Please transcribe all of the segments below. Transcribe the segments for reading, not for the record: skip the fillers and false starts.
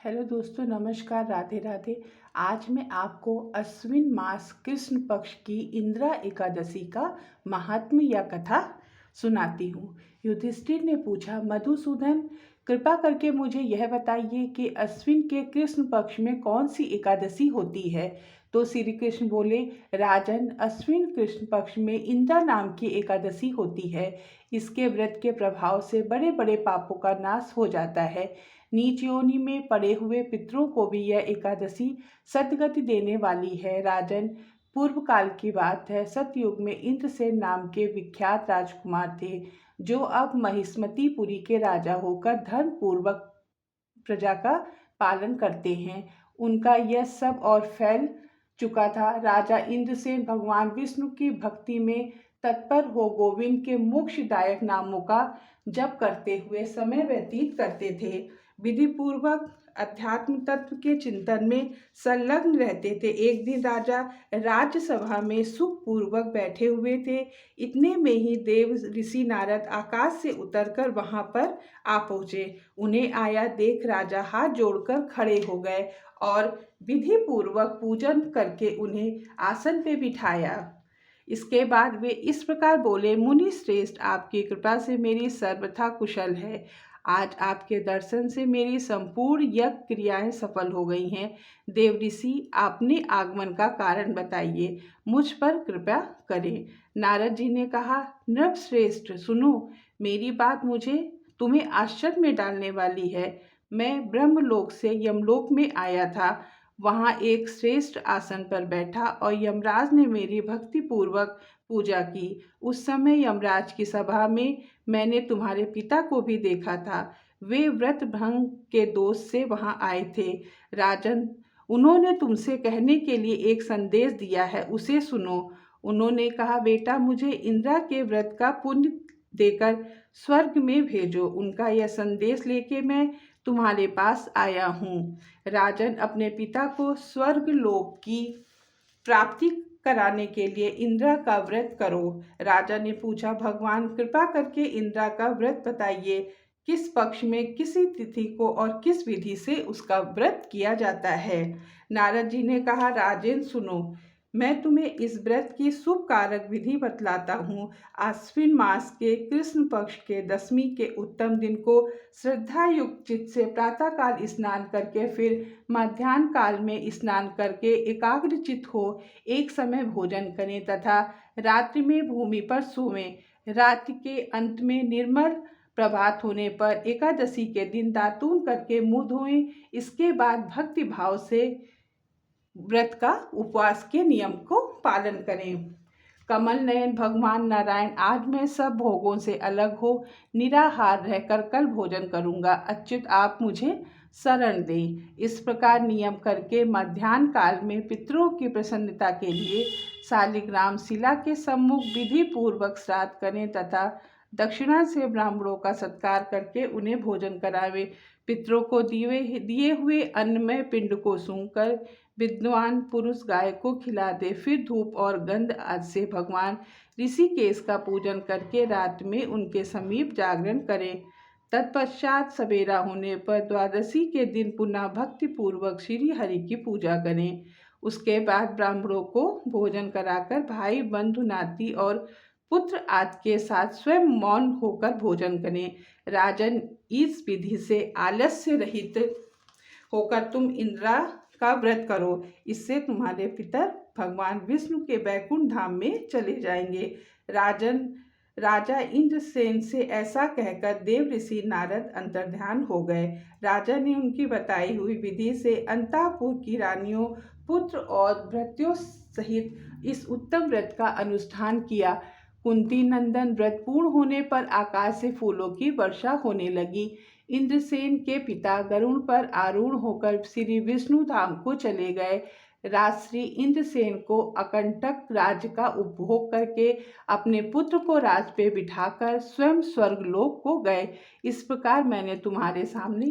Hello दोस्तों, नमस्कार, राधे राधे। आज मैं आपको अश्विन मास कृष्ण पक्ष की इंदिरा एकादशी का महात्म्य या कथा सुनाती हूँ। युधिष्ठिर ने पूछा, मधुसूदन, कृपा करके मुझे यह बताइए कि अश्विन के कृष्ण पक्ष में कौन सी एकादशी होती है। तो श्री कृष्ण बोले, राजन, अश्विन कृष्ण पक्ष में इंदिरा नाम की एकादशी होती है। इसके व्रत के प्रभाव से बड़े बड़े पापों का नाश हो जाता है। नीच योनि में पड़े हुए पितरों को भी यह एकादशी सद्गति देने वाली है। राजन, पूर्व काल की बात है, सतयुग में इंद्रसेन नाम के विख्यात राजकुमार थे, जो अब महिष्मतीपुरी के राजा होकर धर्म पूर्वक प्रजा का पालन करते हैं। उनका यह सब और फैल चुका था। राजा इंद्रसेन भगवान विष्णु की भक्ति में तत्पर हो गोविंद के मोक्षदायक नामों का जप करते हुए समय व्यतीत करते थे। विधि पूर्वक अध्यात्म तत्व के चिंतन में संलग्न रहते थे। एक दिन राजा राज्यसभा में सुख पूर्वक बैठे हुए थे। इतने में ही देव ऋषि नारद आकाश से उतरकर वहां पर आ पहुंचे। उन्हें आया देख राजा हाथ जोड़कर खड़े हो गए और विधि पूर्वक पूजन करके उन्हें आसन पे बिठाया। इसके बाद वे इस प्रकार बोले, मुनि श्रेष्ठ, आपकी कृपा से मेरी सर्वथा कुशल है। आज आपके दर्शन से मेरी संपूर्ण यज्ञ क्रियाएं सफल हो गई हैं। देव ऋषि, आपने आगमन का कारण बताइए, मुझ पर कृपा करें। नारद जी ने कहा, नृप श्रेष्ठ, सुनो, मेरी बात मुझे तुम्हें आश्चर्य में डालने वाली है। मैं ब्रह्मलोक से यमलोक में आया था। वहाँ एक श्रेष्ठ आसन पर बैठा और यमराज ने मेरी भक्ति पूर्वक पूजा की। उस समय यमराज की सभा में मैंने तुम्हारे पिता को भी देखा था। वे व्रत भंग के दोष से वहाँ आए थे। राजन, उन्होंने तुमसे कहने के लिए एक संदेश दिया है, उसे सुनो। उन्होंने कहा, बेटा, मुझे इंदिरा के व्रत का पुण्य देकर स्वर्ग में भेजो। उनका यह संदेश लेके मैं तुम्हारे पास आया हूँ। राजन, अपने पिता को स्वर्ग लोक की प्राप्ति कराने के लिए इंदिरा का व्रत करो। राजा ने पूछा, भगवान, कृपा करके इंदिरा का व्रत बताइए। किस पक्ष में, किसी तिथि को और किस विधि से उसका व्रत किया जाता है। नारद जी ने कहा, राजेन, सुनो, मैं तुम्हें इस व्रत की शुभ कारक विधि बतलाता हूँ। आश्विन मास के कृष्ण पक्ष के दशमी के उत्तम दिन को श्रद्धा युक्त चित्त से प्रातःकाल स्नान करके फिर मध्याह्न काल में स्नान करके एकाग्रचित्त हो एक समय भोजन करें तथा रात्रि में भूमि पर सोवें। रात्रि के अंत में निर्मल प्रभात होने पर एकादशी के दिन दातून करके मुंह धोएं। इसके बाद भक्ति भाव से व्रत का उपवास के नियम को पालन करें। कमल नयन भगवान नारायण, आज मैं सब भोगों से अलग हो निराहार रहकर कल भोजन करूंगा। अच्युत, आप मुझे शरण दें। इस प्रकार नियम करके मध्याह्न काल में पितरों की प्रसन्नता के लिए शालिग्राम शिला के सम्मुख विधि पूर्वक श्राद्ध करें तथा दक्षिणा से ब्राह्मणों का सत्कार करके उन्हें भोजन करावें। पितरों को दिए हुए अन्न में पिंड को सूंघकर विद्वान पुरुष गाय को खिला दे। फिर धूप और गंध आदि से भगवान ऋषिकेश का पूजन करके रात में उनके समीप जागरण करें। तत्पश्चात सवेरा होने पर द्वादशी के दिन पुनः भक्ति पूर्वक श्री हरि की पूजा करें। उसके बाद ब्राह्मणों को भोजन कराकर भाई बंधु नाती और पुत्र आदि के साथ स्वयं मौन होकर भोजन करें। राजन, इस विधि से आलस्य रहित होकर तुम इंदिरा का व्रत करो। इससे तुम्हारे पितर भगवान विष्णु के बैकुंठ धाम में चले जाएंगे। राजन, राजा इंद्रसेन से ऐसा कहकर देव ऋषि नारद अंतर्ध्यान हो गए। राजा ने उनकी बताई हुई विधि से अंतःपुर की रानियों, पुत्र और भृत्यों सहित इस उत्तम व्रत का अनुष्ठान किया। कुंती नंदन, व्रत पूर्ण होने पर आकाश से फूलों की वर्षा होने लगी। इंद्रसेन के पिता गरुड़ पर आरूढ़ होकर श्री विष्णु धाम को चले गए। राजश्री इंद्रसेन को अकंटक राज्य का उपभोग करके अपने पुत्र को राज पे बिठाकर स्वयं स्वर्गलोक को गए। इस प्रकार मैंने तुम्हारे सामने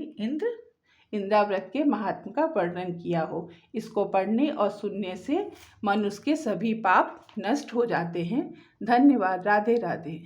इंदिरा व्रत के महात्म का वर्णन किया हो। इसको पढ़ने और सुनने से मनुष्य के सभी पाप नष्ट हो जाते हैं। धन्यवाद। राधे राधे।